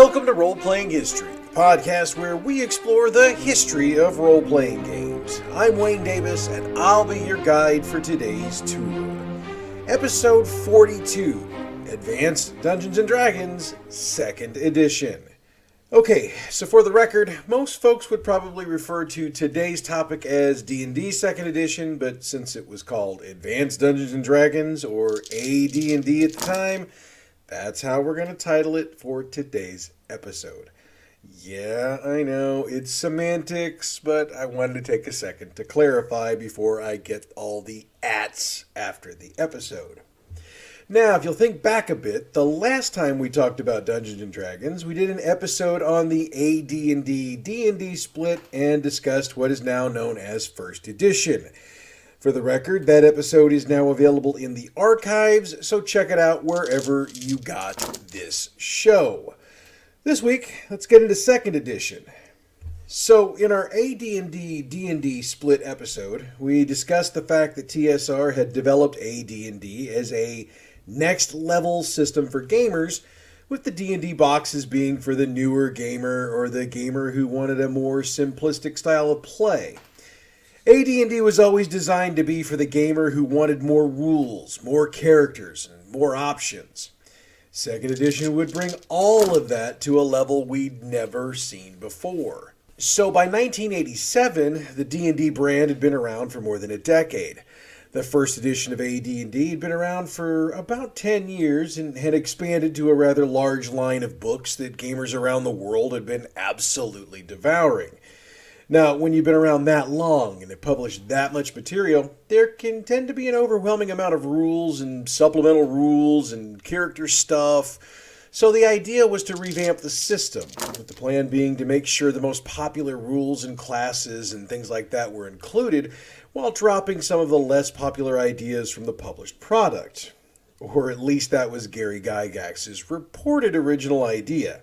Welcome to Roleplaying History, the podcast where we explore the history of role-playing games. I'm Wayne Davis, and I'll be your guide for today's tour. Episode 42, Advanced Dungeons & Dragons, 2nd Edition. Okay, so for the record, most folks would probably refer to today's topic as D&D 2nd Edition, but since it was called Advanced Dungeons & Dragons, or AD&D at the time, that's how we're going to title it for today's episode. Yeah, I know, it's semantics, but I wanted to take a second to clarify before I get all the ats after the episode. Now, if you'll think back a bit, the last time we talked about Dungeons & Dragons, we did an episode on the AD&D D&D split and discussed what is now known as First Edition. For the record, that episode is now available in the archives, so check it out wherever you got this show. This week, let's get into 2nd Edition. So, in our AD&D D&D split episode, we discussed the fact that TSR had developed AD&D as a next-level system for gamers, with the D&D boxes being for the newer gamer or the gamer who wanted a more simplistic style of play. AD&D was always designed to be for the gamer who wanted more rules, more characters, and more options. 2nd Edition would bring all of that to a level we'd never seen before. So by 1987, the D&D brand had been around for more than a decade. The first edition of AD&D had been around for about 10 years and had expanded to a rather large line of books that gamers around the world had been absolutely devouring. Now, when you've been around that long and have published that much material, there can tend to be an overwhelming amount of rules and supplemental rules and character stuff. So the idea was to revamp the system, with the plan being to make sure the most popular rules and classes and things like that were included, while dropping some of the less popular ideas from the published product. Or at least that was Gary Gygax's reported original idea.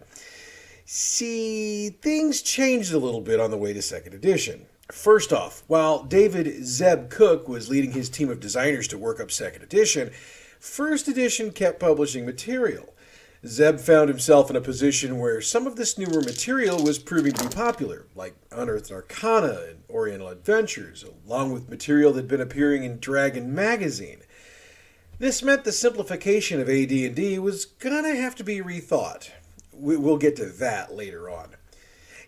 See, things changed a little bit on the way to 2nd Edition. First off, while David Zeb Cook was leading his team of designers to work up 2nd Edition, 1st Edition kept publishing material. Zeb found himself in a position where some of this newer material was proving to be popular, like Unearthed Arcana and Oriental Adventures, along with material that had been appearing in Dragon magazine. This meant the simplification of AD&D was gonna have to be rethought. We'll get to that later on.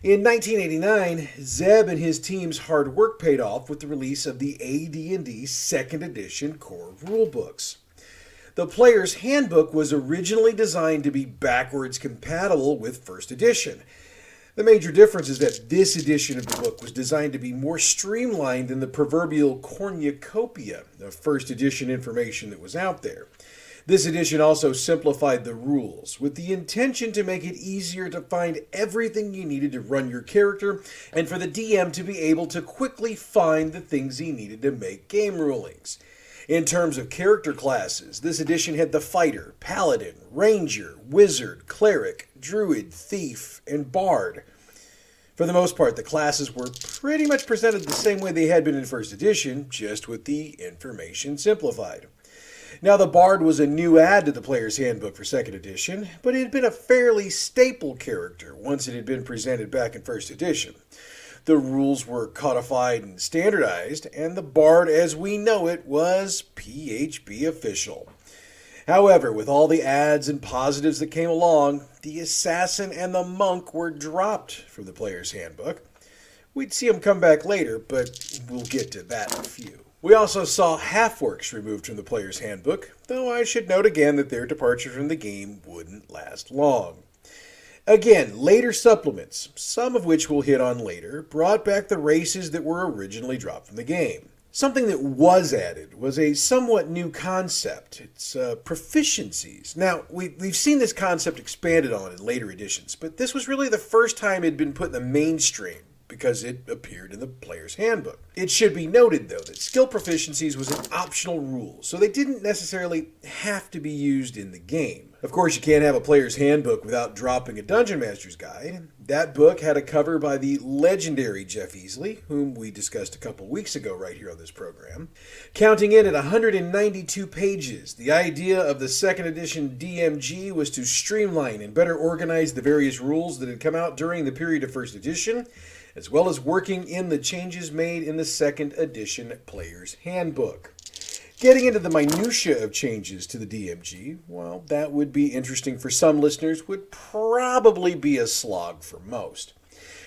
In 1989, Zeb and his team's hard work paid off with the release of the AD&D 2nd Edition core rulebooks. The Player's Handbook was originally designed to be backwards compatible with 1st Edition. The major difference is that this edition of the book was designed to be more streamlined than the proverbial cornucopia of 1st Edition information that was out there. This edition also simplified the rules, with the intention to make it easier to find everything you needed to run your character, and for the DM to be able to quickly find the things he needed to make game rulings. In terms of character classes, this edition had the Fighter, Paladin, Ranger, Wizard, Cleric, Druid, Thief, and Bard. For the most part, the classes were pretty much presented the same way they had been in 1st Edition, just with the information simplified. Now, the Bard was a new add to the Player's Handbook for 2nd Edition, but it had been a fairly staple character once it had been presented back in 1st Edition. The rules were codified and standardized, and the Bard as we know it was PHB official. However, with all the adds and positives that came along, the Assassin and the Monk were dropped from the Player's Handbook. We'd see them come back later, but we'll get to that in a few. We also saw half-orcs removed from the Player's Handbook, though I should note again that their departure from the game wouldn't last long. Again, later supplements, some of which we'll hit on later, brought back the races that were originally dropped from the game. Something that was added was a somewhat new concept. It's proficiencies. Now, we've seen this concept expanded on in later editions, but this was really the first time it had been put in the mainstream, because it appeared in the player's handbook. It should be noted, though, that skill proficiencies was an optional rule, so they didn't necessarily have to be used in the game. Of course, you can't have a player's handbook without dropping a Dungeon Master's Guide. That book had a cover by the legendary Jeff Easley, whom we discussed a couple weeks ago right here on this program. Counting in at 192 pages, the idea of the second edition DMG was to streamline and better organize the various rules that had come out during the period of first edition, as well as working in the changes made in the second edition player's handbook. Getting into the minutiae of changes to the DMG, well, that would be interesting for some listeners, would probably be a slog for most.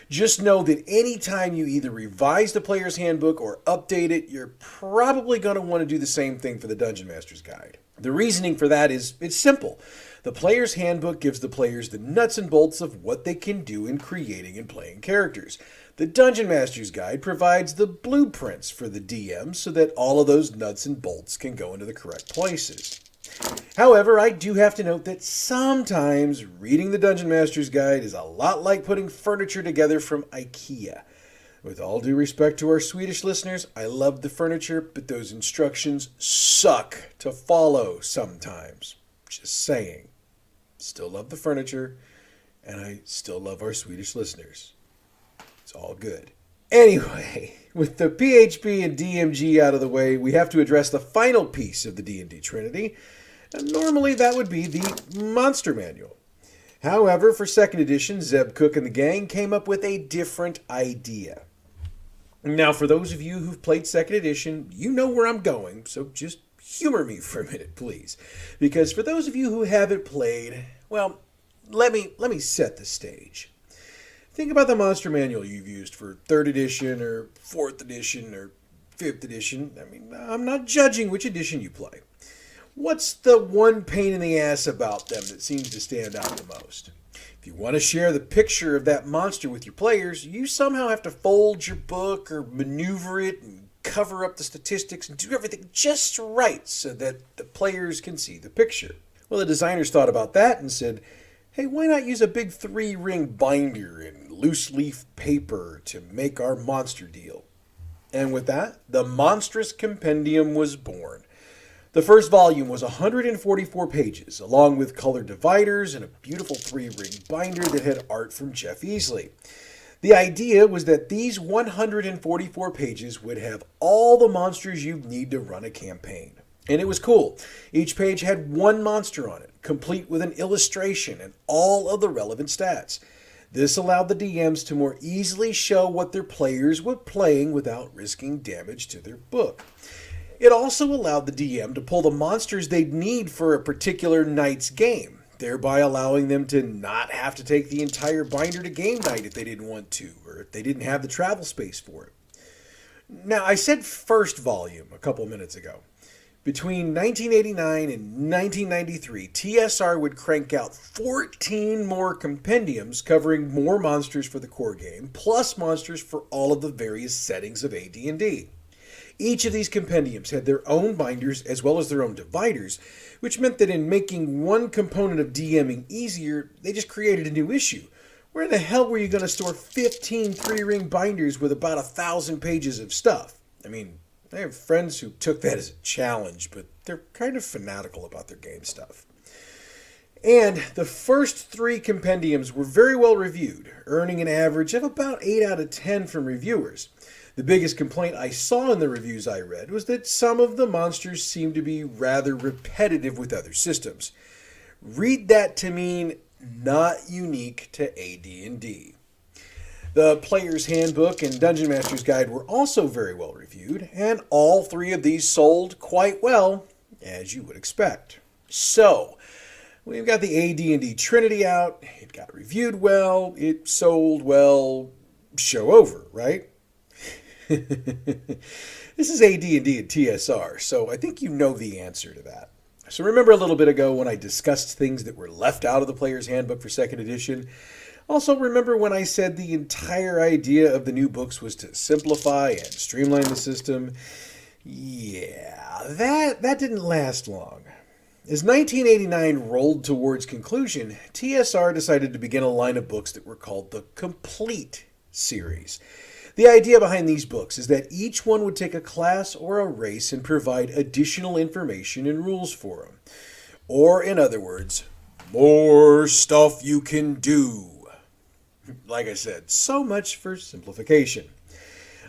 Just know that anytime you either revise the player's handbook or update it, you're probably going to want to do the same thing for the Dungeon Master's Guide. The reasoning for that is it's simple. The player's handbook gives the players the nuts and bolts of what they can do in creating and playing characters. The Dungeon Master's Guide provides the blueprints for the DM so that all of those nuts and bolts can go into the correct places. However, I do have to note that sometimes reading the Dungeon Master's Guide is a lot like putting furniture together from IKEA. With all due respect to our Swedish listeners, I love the furniture, but those instructions suck to follow sometimes. Just saying. Still love the furniture, and I still love our Swedish listeners. It's all good. Anyway, with the PHP and DMG out of the way, we have to address the final piece of the D&D Trinity. And normally that would be the Monster Manual. However, for second edition, Zeb Cook and the gang came up with a different idea. Now, for those of you who've played second edition, you know where I'm going, so just humor me for a minute, please. Because for those of you who haven't played, well, let me set the stage. Think about the Monster Manual you've used for 3rd edition or 4th edition or 5th edition. I mean, I'm not judging which edition you play. What's the one pain in the ass about them that seems to stand out the most? If you want to share the picture of that monster with your players, you somehow have to fold your book or maneuver it and cover up the statistics and do everything just right so that the players can see the picture. Well, the designers thought about that and said, hey, why not use a big 3-ring binder and loose leaf paper to make our monster deal? And with that, the Monstrous Compendium was born. The first volume was 144 pages, along with colored dividers and a beautiful 3-ring binder that had art from Jeff Easley. The idea was that these 144 pages would have all the monsters you'd need to run a campaign. And it was cool. Each page had one monster on it, complete with an illustration and all of the relevant stats. This allowed the DMs to more easily show what their players were playing without risking damage to their book. It also allowed the DM to pull the monsters they'd need for a particular night's game, thereby allowing them to not have to take the entire binder to game night if they didn't want to, or if they didn't have the travel space for it. Now, I said first volume a couple minutes ago. Between 1989 and 1993, TSR would crank out 14 more compendiums covering more monsters for the core game, plus monsters for all of the various settings of AD&D. Each of these compendiums had their own binders as well as their own dividers, which meant that in making one component of DMing easier, they just created a new issue. Where the hell were you going to store 15 3-ring binders with about 1,000 pages of stuff? I mean, I have friends who took that as a challenge, but they're kind of fanatical about their game stuff. And the first 3 compendiums were very well reviewed, earning an average of about 8 out of 10 from reviewers. The biggest complaint I saw in the reviews I read was that some of the monsters seemed to be rather repetitive with other systems. Read that to mean not unique to AD&D. The Player's Handbook and Dungeon Master's Guide were also very well reviewed, and all 3 of these sold quite well, as you would expect. So, we've got the AD&D Trinity out, it got reviewed well, it sold well, show over, right? This is AD&D and TSR, so I think you know the answer to that. So remember a little bit ago when I discussed things that were left out of the Player's Handbook for 2nd edition? Also remember when I said the entire idea of the new books was to simplify and streamline the system? Yeah, that didn't last long. As 1989 rolled towards conclusion, TSR decided to begin a line of books that were called the Complete series. The idea behind these books is that each one would take a class or a race and provide additional information and rules for them. Or, in other words, more stuff you can do. Like I said, so much for simplification.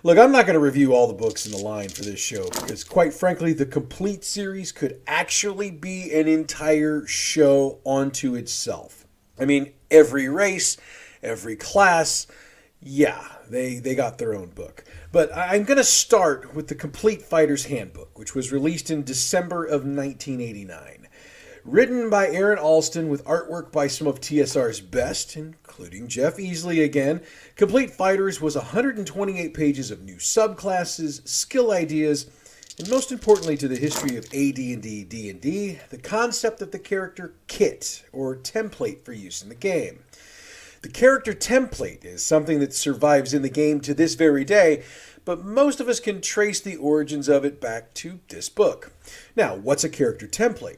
Look, I'm not going to review all the books in the line for this show because, quite frankly, the complete series could actually be an entire show unto itself. I mean, every race, every class, yeah, they got their own book. But I'm going to start with the Complete Fighter's Handbook, which was released in December of 1989. Written by Aaron Alston with artwork by some of TSR's best, including Jeff Easley again, Complete Fighters was 128 pages of new subclasses, skill ideas, and most importantly to the history of AD&D, D&D, the concept of the character kit, or template for use in the game. The character template is something that survives in the game to this very day, but most of us can trace the origins of it back to this book. Now, what's a character template?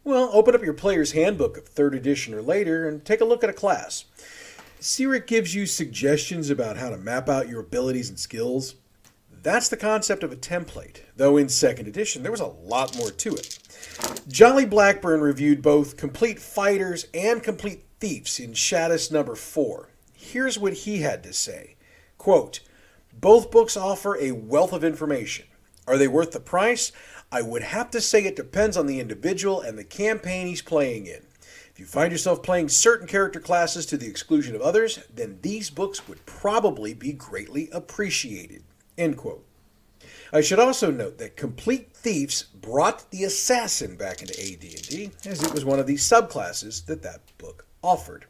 Well, open up your player's handbook of 3rd edition or later and take a look at a class. See where it gives you suggestions about how to map out your abilities and skills? That's the concept of a template, though in 2nd edition there was a lot more to it. Jolly Blackburn reviewed both Complete Fighters and Complete Thieves in Shadis number 4. Here's what he had to say. Quote, "Both books offer a wealth of information. Are they worth the price? I would have to say it depends on the individual and the campaign he's playing in. If you find yourself playing certain character classes to the exclusion of others, then these books would probably be greatly appreciated." End quote. I should also note that Complete Thieves brought the assassin back into AD&D, as it was one of the subclasses that book offered.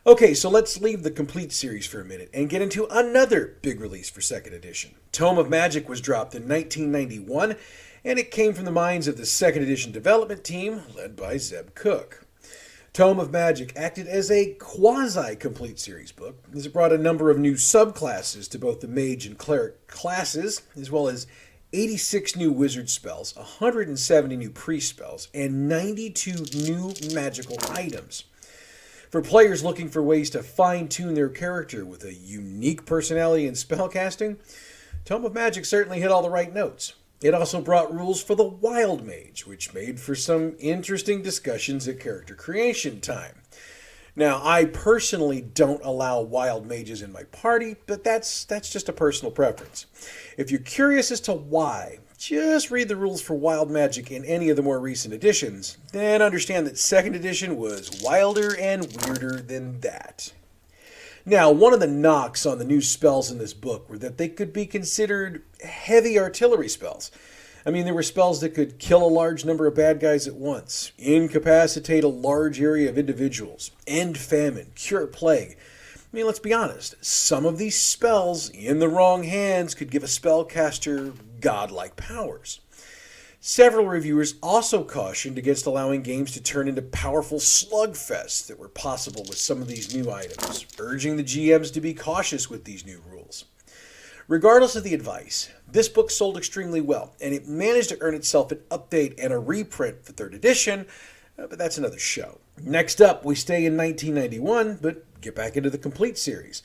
Okay, so let's leave the Complete series for a minute and get into another big release for 2nd edition. Tome of Magic was dropped in 1991, and it came from the minds of the 2nd edition development team led by Zeb Cook. Tome of Magic acted as a quasi-complete series book, as it brought a number of new subclasses to both the mage and cleric classes, as well as 86 new wizard spells, 170 new priest spells, and 92 new magical items. For players looking for ways to fine-tune their character with a unique personality and spellcasting, Tome of Magic certainly hit all the right notes. It also brought rules for the Wild Mage, which made for some interesting discussions at character creation time. Now, I personally don't allow Wild Mages in my party, but that's just a personal preference. If you're curious as to why, just read the rules for Wild Magic in any of the more recent editions, then understand that 2nd edition was wilder and weirder than that. Now, one of the knocks on the new spells in this book were that they could be considered heavy artillery spells. I mean, there were spells that could kill a large number of bad guys at once, incapacitate a large area of individuals, end famine, cure plague. I mean, let's be honest, some of these spells, in the wrong hands, could give a spellcaster godlike powers. Several reviewers also cautioned against allowing games to turn into powerful slugfests that were possible with some of these new items, urging the GMs to be cautious with these new rules. Regardless of the advice, this book sold extremely well, and it managed to earn itself an update and a reprint for 3rd edition, but that's another show. Next up, we stay in 1991, but get back into the Complete series.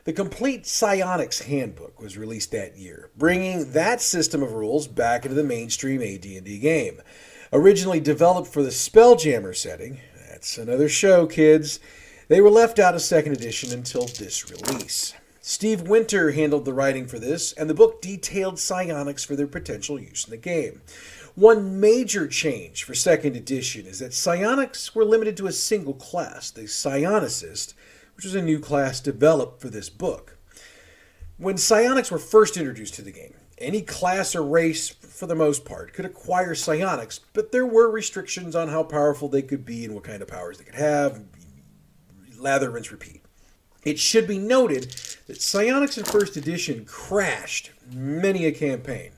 The Complete Psionics Handbook was released that year, bringing that system of rules back into the mainstream AD&D game. Originally developed for the Spelljammer setting, that's another show, kids, they were left out of 2nd edition until this release. Steve Winter handled the writing for this, and the book detailed psionics for their potential use in the game. One major change for 2nd edition is that psionics were limited to a single class, the Psionicist, which was a new class developed for this book. When psionics were first introduced to the game, any class or race, for the most part, could acquire psionics, but there were restrictions on how powerful they could be and what kind of powers they could have. Lather, rinse, repeat. It should be noted that psionics in 1st edition crashed many a campaign.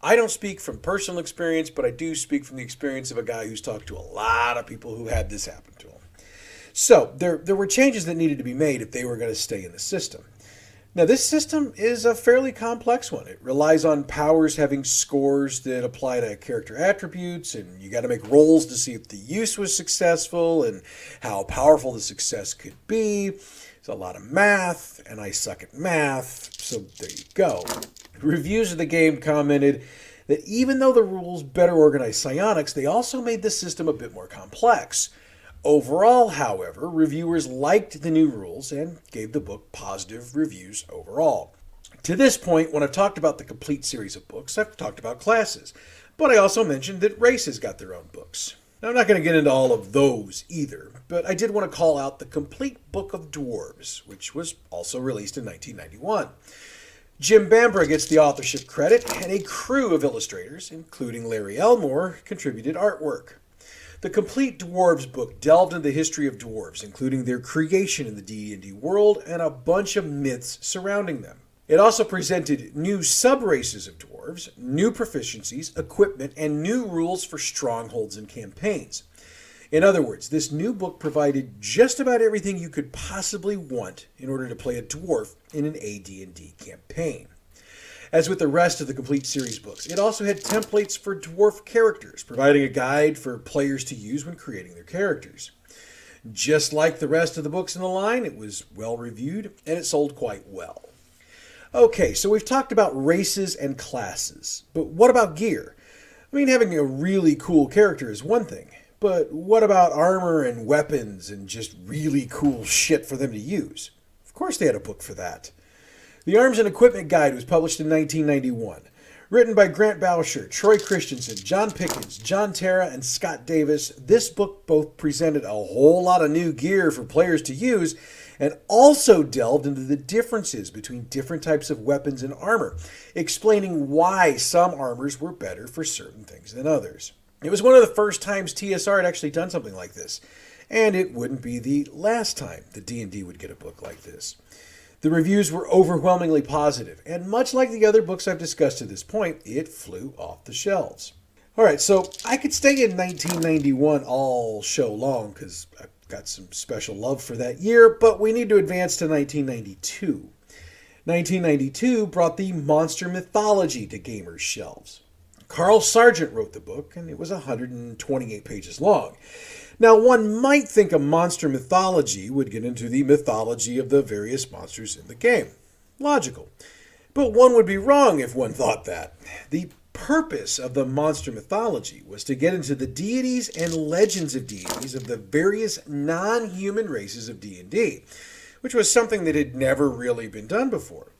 I don't speak from personal experience, but I do speak from the experience of a guy who's talked to a lot of people who had this happen to them. So, there were changes that needed to be made if they were going to stay in the system. Now, this system is a fairly complex one. It relies on powers having scores that apply to character attributes, and you got to make rolls to see if the use was successful and how powerful the success could be. It's a lot of math, and I suck at math, so there you go. Reviews of the game commented that even though the rules better organize psionics, they also made the system a bit more complex. Overall, however, reviewers liked the new rules and gave the book positive reviews overall. To this point, when I've talked about the complete series of books, I've talked about classes, but I also mentioned that races got their own books. Now, I'm not going to get into all of those either, but I did want to call out the Complete Book of Dwarves, which was also released in 1991. Jim Bambra gets the authorship credit, and a crew of illustrators, including Larry Elmore, contributed artwork. The Complete Dwarves book delved into the history of dwarves, including their creation in the D&D world and a bunch of myths surrounding them. It also presented new sub-races of dwarves, new proficiencies, equipment, and new rules for strongholds and campaigns. In other words, this new book provided just about everything you could possibly want in order to play a dwarf in an AD&D campaign. As with the rest of the Complete Series books, it also had templates for dwarf characters, providing a guide for players to use when creating their characters. Just like the rest of the books in the line, it was well reviewed and it sold quite well. Okay, so we've talked about races and classes, but what about gear? I mean, having a really cool character is one thing, but what about armor and weapons and just really cool shit for them to use? Of course they had a book for that. The Arms and Equipment Guide was published in 1991. Written by Grant Boucher, Troy Christensen, John Pickens, John Terra, and Scott Davis, this book both presented a whole lot of new gear for players to use and also delved into the differences between different types of weapons and armor, explaining why some armors were better for certain things than others. It was one of the first times TSR had actually done something like this, and it wouldn't be the last time that D&D would get a book like this. The reviews were overwhelmingly positive, and much like the other books I've discussed to this point, it flew off the shelves. Alright, so I could stay in 1991 all show long because I've got some special love for that year, but we need to advance to 1992. 1992 brought the monster mythology to gamers' shelves. Carl Sargent wrote the book, and it was 128 pages long. Now, one might think a monster mythology would get into the mythology of the various monsters in the game. Logical. But one would be wrong if one thought that. The purpose of the monster mythology was to get into the deities and legends of deities of the various non-human races of D&D, which was something that had never really been done before.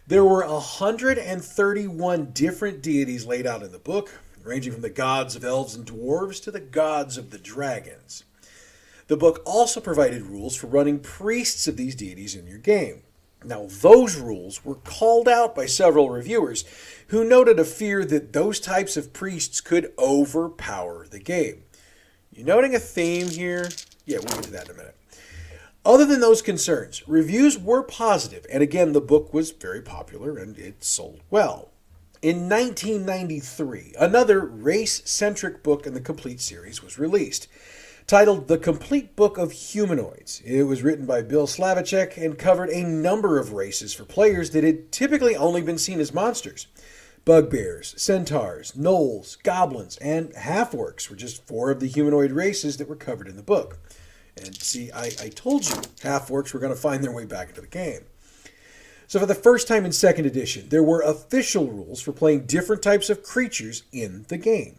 There were 131 different deities laid out in the book, ranging from the gods of elves and dwarves to the gods of the dragons. The book also provided rules for running priests of these deities in your game. Now, those rules were called out by several reviewers who noted a fear that those types of priests could overpower the game. You noting a theme here? Yeah, we'll get to that in a minute. Other than those concerns, reviews were positive, and again, the book was very popular and it sold well. In 1993, another race-centric book in the Complete series was released, titled The Complete Book of Humanoids. It was written by Bill Slavichek and covered a number of races for players that had typically only been seen as monsters. Bugbears, centaurs, gnolls, goblins, and half-orcs were just 4 of the humanoid races that were covered in the book. And see, I told you half-orcs were going to find their way back into the game. So for the first time in 2nd edition, there were official rules for playing different types of creatures in the game.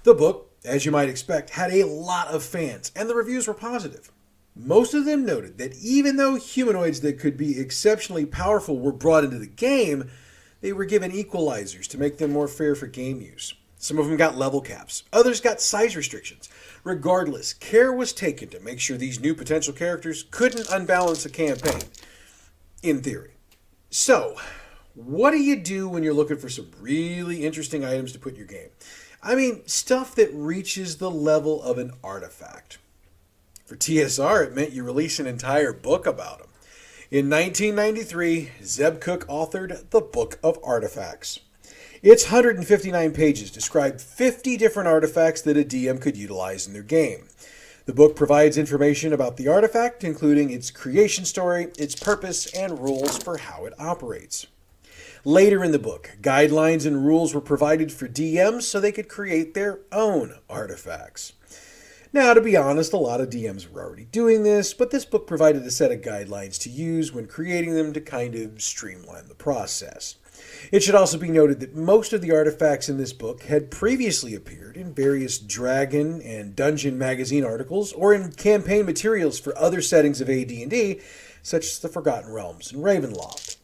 The book, as you might expect, had a lot of fans, and the reviews were positive. Most of them noted that even though humanoids that could be exceptionally powerful were brought into the game, they were given equalizers to make them more fair for game use. Some of them got level caps. Others got size restrictions. Regardless, care was taken to make sure these new potential characters couldn't unbalance a campaign. In theory. So, what do you do when you're looking for some really interesting items to put in your game? I mean, stuff that reaches the level of an artifact. For TSR, it meant you release an entire book about them. In 1993, Zeb Cook authored The Book of Artifacts. Its 159 pages describe 50 different artifacts that a DM could utilize in their game. The book provides information about the artifact, including its creation story, its purpose, and rules for how it operates. Later in the book, guidelines and rules were provided for DMs so they could create their own artifacts. Now, to be honest, a lot of DMs were already doing this, but this book provided a set of guidelines to use when creating them to kind of streamline the process. It should also be noted that most of the artifacts in this book had previously appeared in various Dragon and Dungeon magazine articles or in campaign materials for other settings of AD&D, such as the Forgotten Realms and Ravenloft.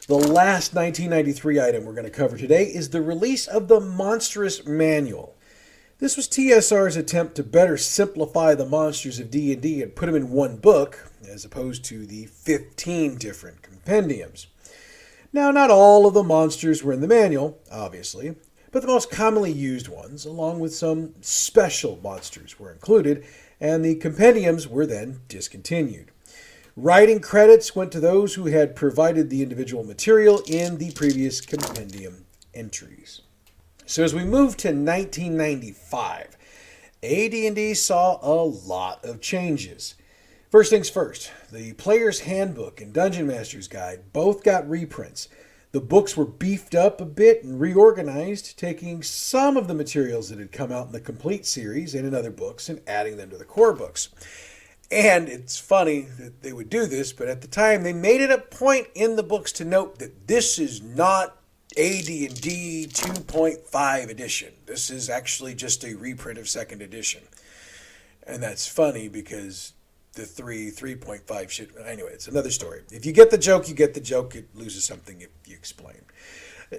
The last 1993 item we're going to cover today is the release of the Monstrous Manual. This was TSR's attempt to better simplify the monsters of D&D and put them in one book, as opposed to the 15 different compendiums. Now, not all of the monsters were in the manual, obviously, but the most commonly used ones, along with some special monsters, were included, and the compendiums were then discontinued. Writing credits went to those who had provided the individual material in the previous compendium entries. So as we move to 1995, AD&D saw a lot of changes. First things first, the Player's Handbook and Dungeon Master's Guide both got reprints. The books were beefed up a bit and reorganized, taking some of the materials that had come out in the Complete series and in other books and adding them to the core books. And it's funny that they would do this, but at the time they made it a point in the books to note that this is not AD&D 2.5 edition. This is actually just a reprint of 2nd edition. And that's funny because the 3.5 should... Anyway, it's another story. If you get the joke, you get the joke. It loses something if you explain.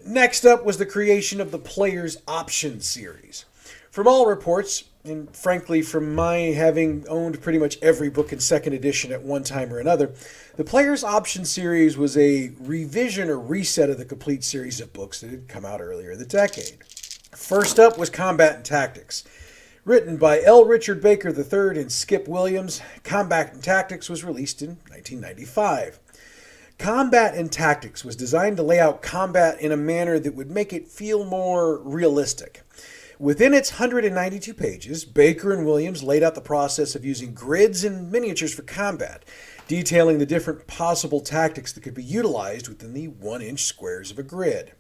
Next up was the creation of the Player's Options series. From all reports, and frankly from my having owned pretty much every book in 2nd edition at one time or another, the Player's Options series was a revision or reset of the Complete series of books that had come out earlier in the decade. First up was Combat and Tactics. Written by L. Richard Baker III and Skip Williams, Combat and Tactics was released in 1995. Combat and Tactics was designed to lay out combat in a manner that would make it feel more realistic. Within its 192 pages, Baker and Williams laid out the process of using grids and miniatures for combat, detailing the different possible tactics that could be utilized within the 1-inch squares of a grid.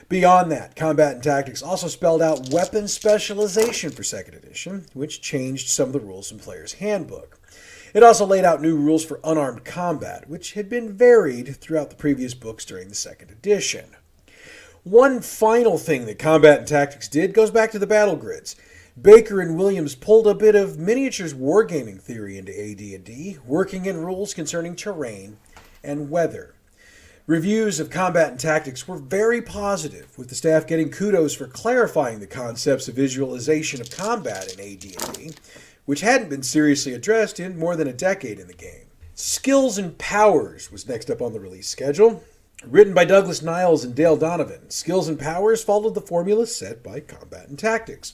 Beyond that, Combat and Tactics also spelled out weapon specialization for 2nd edition, which changed some of the rules in Player's Handbook. It also laid out new rules for unarmed combat, which had been varied throughout the previous books during the 2nd edition. One final thing that Combat and Tactics did goes back to the battle grids. Baker and Williams pulled a bit of miniatures wargaming theory into AD&D, working in rules concerning terrain and weather. Reviews of Combat and Tactics were very positive, with the staff getting kudos for clarifying the concepts of visualization of combat in AD&D, which hadn't been seriously addressed in more than a decade in the game. Skills and Powers was next up on the release schedule. Written by Douglas Niles and Dale Donovan, Skills and Powers followed the formula set by Combat and Tactics.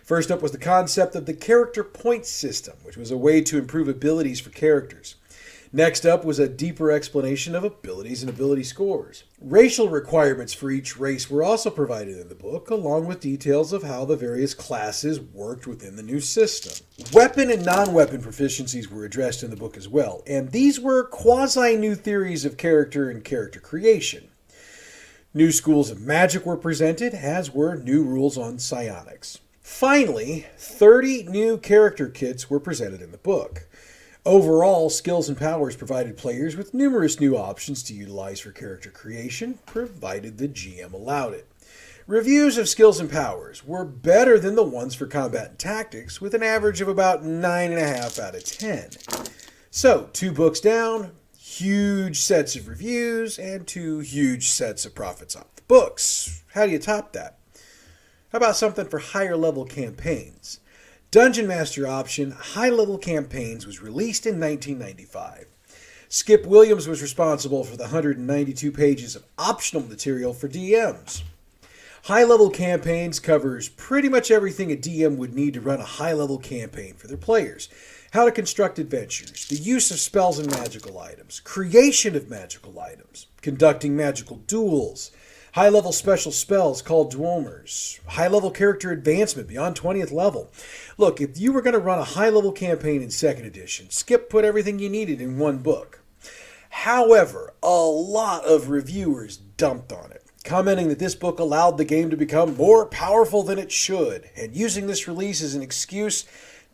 First up was the concept of the Character Point System, which was a way to improve abilities for characters. Next up was a deeper explanation of abilities and ability scores. Racial requirements for each race were also provided in the book, along with details of how the various classes worked within the new system. Weapon and non-weapon proficiencies were addressed in the book as well, and these were quasi-new theories of character and character creation. New schools of magic were presented, as were new rules on psionics. Finally, 30 new character kits were presented in the book. Overall, Skills and Powers provided players with numerous new options to utilize for character creation, provided the GM allowed it. Reviews of Skills and Powers were better than the ones for Combat and Tactics, with an average of about 9.5 out of 10. So, 2 books down, huge sets of reviews, and 2 huge sets of profits off the books. How do you top that? How about something for higher level campaigns? Dungeon Master Option High-Level Campaigns was released in 1995. Skip Williams was responsible for the 192 pages of optional material for DMs. High-Level Campaigns covers pretty much everything a DM would need to run a high-level campaign for their players. How to construct adventures, the use of spells and magical items, creation of magical items, conducting magical duels, high-level special spells called Dwomers, high-level character advancement beyond 20th level. Look, if you were going to run a high-level campaign in 2nd edition, Skip put everything you needed in one book. However, a lot of reviewers dumped on it. commenting that this book allowed the game to become more powerful than it should, and using this release as an excuse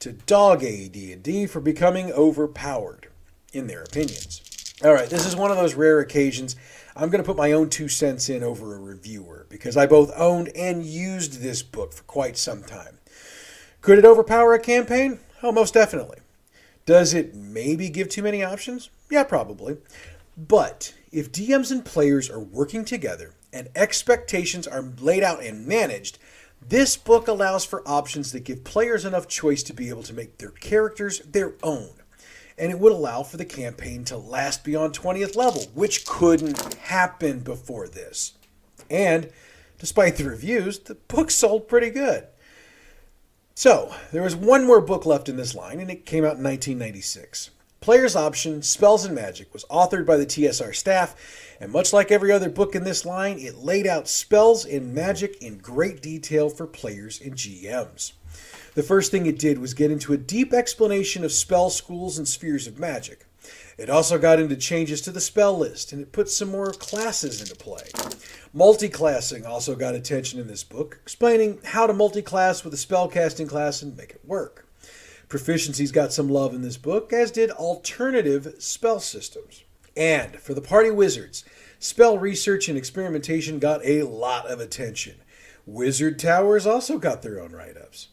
to dog AD&D for becoming overpowered, in their opinions. Alright, this is one of those rare occasions I'm going to put my own 2 cents in over a reviewer, because I both owned and used this book for quite some time. Could it overpower a campaign? Oh, most definitely. Does it maybe give too many options? Yeah, probably. But if DMs and players are working together and expectations are laid out and managed, this book allows for options that give players enough choice to be able to make their characters their own. And it would allow for the campaign to last beyond 20th level, which couldn't happen before this. And, despite the reviews, the book sold pretty good. So, there was one more book left in this line, and it came out in 1996. Player's Option, Spells and Magic was authored by the TSR staff, and much like every other book in this line, it laid out spells and magic in great detail for players and GMs. The first thing it did was get into a deep explanation of spell schools and spheres of magic. It also got into changes to the spell list, and it put some more classes into play. Multiclassing also got attention in this book, explaining how to multiclass with a spellcasting class and make it work. Proficiencies got some love in this book, as did alternative spell systems. And for the party wizards, spell research and experimentation got a lot of attention. Wizard Towers also got their own write-ups.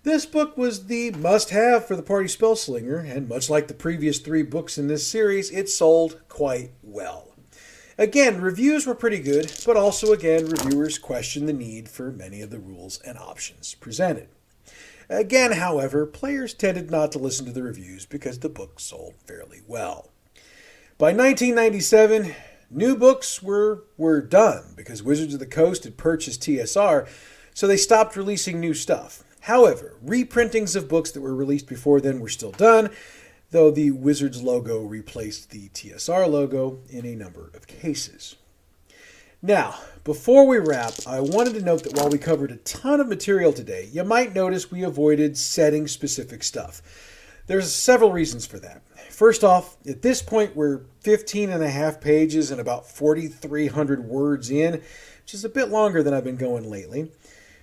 This book was the must-have for the party spellslinger, and much like the previous 3 books in this series, it sold quite well. Again, reviews were pretty good, but also again, reviewers questioned the need for many of the rules and options presented. Again, however, players tended not to listen to the reviews because the book sold fairly well. By 1997, new books were done because Wizards of the Coast had purchased TSR, so they stopped releasing new stuff. However, reprintings of books that were released before then were still done, though the Wizards logo replaced the TSR logo in a number of cases. Now, before we wrap, I wanted to note that while we covered a ton of material today, you might notice we avoided setting-specific stuff. There's several reasons for that. First off, at this point we're 15 and a half pages and about 4,300 words in, which is a bit longer than I've been going lately.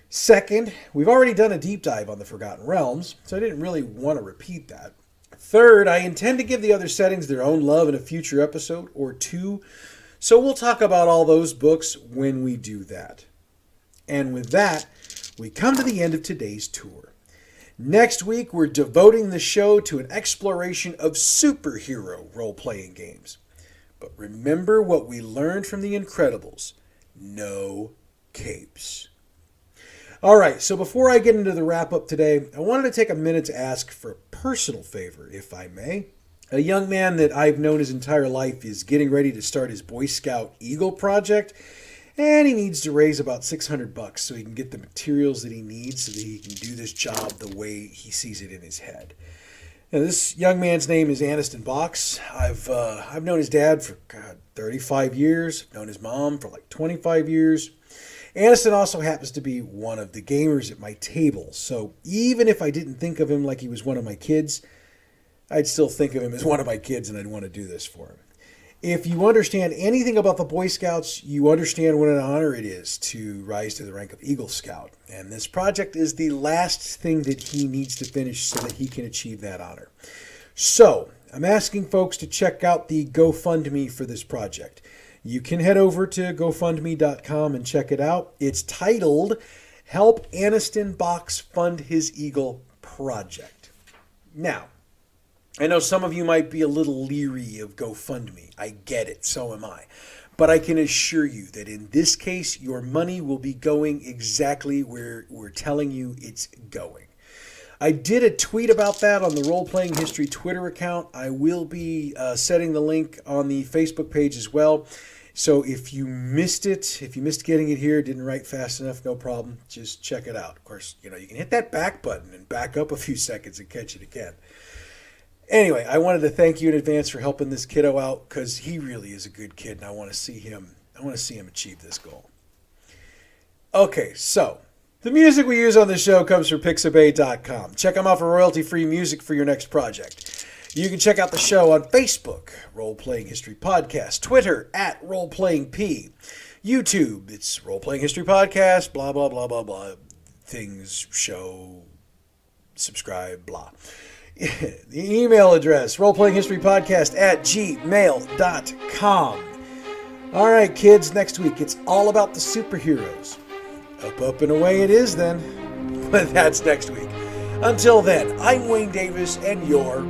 Second, we've already done a deep dive on the Forgotten Realms, so I didn't really want to repeat that. Third, I intend to give the other settings their own love in a future episode or 2, so we'll talk about all those books when we do that. And with that, we come to the end of today's tour. Next week, we're devoting the show to an exploration of superhero role-playing games. But remember what we learned from The Incredibles. No capes. Alright, so before I get into the wrap-up today, I wanted to take a minute to ask for a personal favor, if I may. A young man that I've known his entire life is getting ready to start his Boy Scout Eagle project, and he needs to raise about $600 so he can get the materials that he needs so that he can do this job the way he sees it in his head. Now, this young man's name is Aniston Box. I've known his dad for 35 years. I've known his mom for like 25 years. Aniston also happens to be one of the gamers at my table, so even if I didn't think of him like he was one of my kids, I'd still think of him as one of my kids and I'd want to do this for him. If you understand anything about the Boy Scouts, you understand what an honor it is to rise to the rank of Eagle Scout. And this project is the last thing that he needs to finish so that he can achieve that honor. So, I'm asking folks to check out the GoFundMe for this project. You can head over to GoFundMe.com and check it out. It's titled, Help Aniston Box Fund His Eagle Project. Now, I know some of you might be a little leery of GoFundMe. I get it, so am I. But I can assure you that in this case, your money will be going exactly where we're telling you it's going. I did a tweet about that on the Roleplaying History Twitter account. I will be setting the link on the Facebook page as well. So if you missed it, if you missed getting it here, didn't write fast enough, no problem. Just check it out. Of course, you can hit that back button and back up a few seconds and catch it again. Anyway, I wanted to thank you in advance for helping this kiddo out because he really is a good kid and I want to see him achieve this goal. Okay, so the music we use on the show comes from Pixabay.com. Check them out for royalty-free music for your next project. You can check out the show on Facebook, Roleplaying History Podcast, Twitter, @RoleplayingP. YouTube, it's Role-Playing History Podcast, blah, blah, blah, blah, blah. Things, show, subscribe, blah. The email address, roleplayinghistorypodcast@gmail.com. All right, kids, next week it's all about the superheroes. Up, and away it is then. But that's next week. Until then, I'm Wayne Davis, and you're